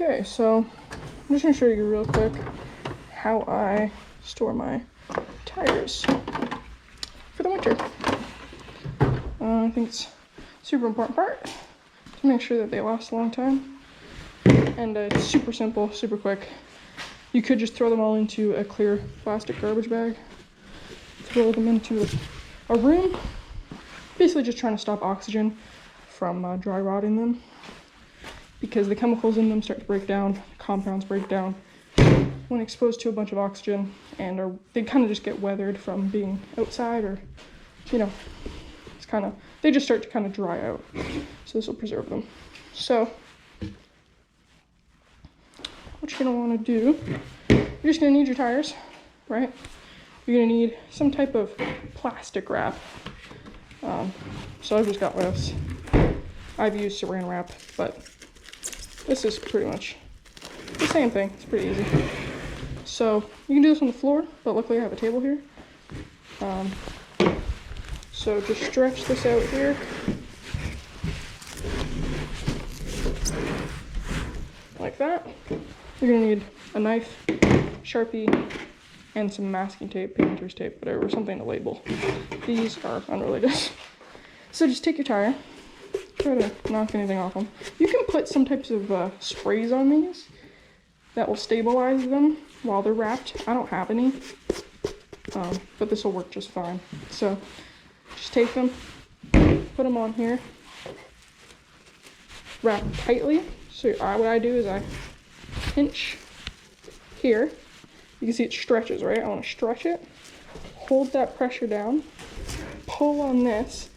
Okay, so I'm just gonna show you real quick how I store my tires for the winter. I think it's a super important part to make sure that they last a long time. And it's super simple, super quick. You could just throw them all into a clear plastic garbage bag, throw them into a room, basically just trying to stop oxygen from dry rotting them, because the chemicals in them start to break down, compounds break down when exposed to a bunch of oxygen, and they kind of just get weathered from being outside, or it's kind of, they just start to kind of dry out. So this will preserve them. So what you're gonna want to do, you're just gonna need your tires, right? You're gonna need some type of plastic wrap. So I've just got this. I've used saran wrap, but this is pretty much the same thing. It's pretty easy. So you can do this on the floor, but luckily I have a table here. So just stretch this out here. Like that. You're gonna need a knife, Sharpie, and some masking tape, painter's tape, whatever, something to label. These are unrelated. So just take your tire, try to knock anything off them. You can put some types of sprays on these that will stabilize them while they're wrapped. I don't have any, but this will work just fine. So just take them, put them on here, wrap tightly. So what I do is I pinch here. You can see it stretches, right? I want to stretch it, hold that pressure down, pull on this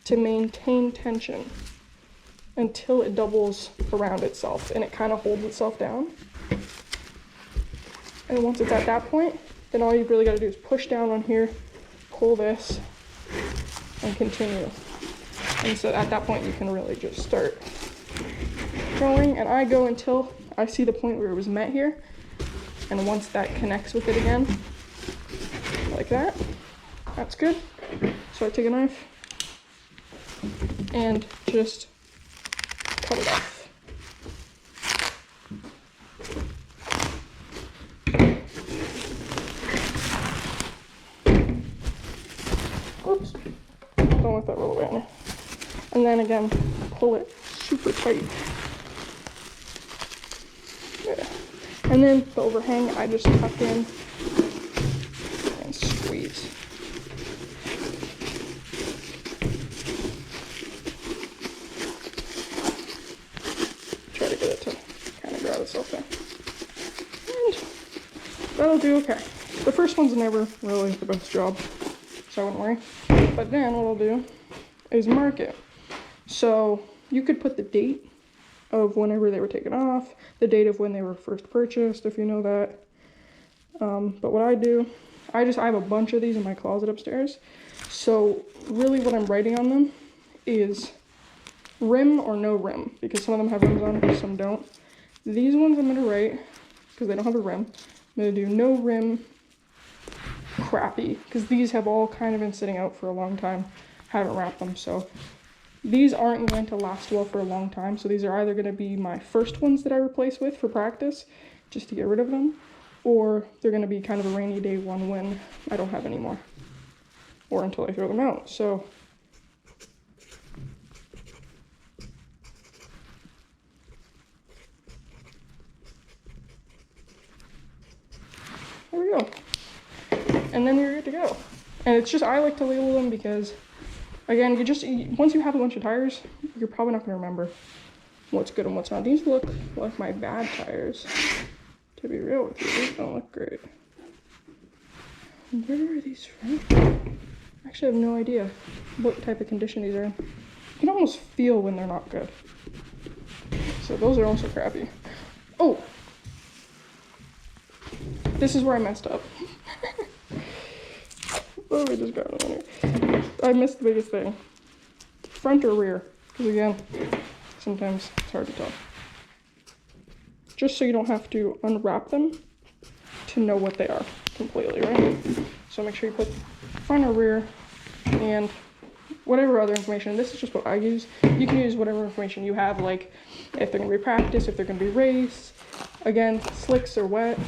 to maintain tension until it doubles around itself and it kind of holds itself down. And once it's at that point, then all you've really got to do is push down on here, pull this, and continue. And so at that point, you can really just start going. And I go until I see the point where it was met here. And once that connects with it again, like that, that's good. So I take a knife and just cut it off. Oops, don't want that roll away on there. And then again, pull it super tight. There. And then the overhang, I just tuck in and squeeze. Try to get it to kind of grab itself in. And that'll do okay. The first one's never really the best job, so I wouldn't worry. But then what I'll do is mark it. So you could put the date of whenever they were taken off, the date of when they were first purchased, if you know that. But what I do, I have a bunch of these in my closet upstairs. So really what I'm writing on them is rim or no rim, because some of them have rims on them, some don't. These ones I'm gonna write, because they don't have a rim, I'm gonna do no rim crappy, because these have all kind of been sitting out for a long time, haven't wrapped them, so these aren't going to last well for a long time. So these are either going to be my first ones that I replace with for practice, just to get rid of them, or they're going to be kind of a rainy day one when I don't have any more, or until I throw them out. So there we go. And then you're good to go. And it's just, I like to label them because, again, once you have a bunch of tires, you're probably not going to remember what's good and what's not. These look like my bad tires, to be real with you. These don't look great. Where are these from? I actually have no idea what type of condition these are in. You can almost feel when they're not good. So those are also crappy. Oh! This is where I messed up. Oh, I just got it on here. I missed the biggest thing. Front or rear? Because again, sometimes it's hard to tell. Just so you don't have to unwrap them to know what they are completely, right? So make sure you put front or rear and whatever other information. This is just what I use. You can use whatever information you have, like if they're gonna be practice, if they're gonna be race. Again, slicks or wet.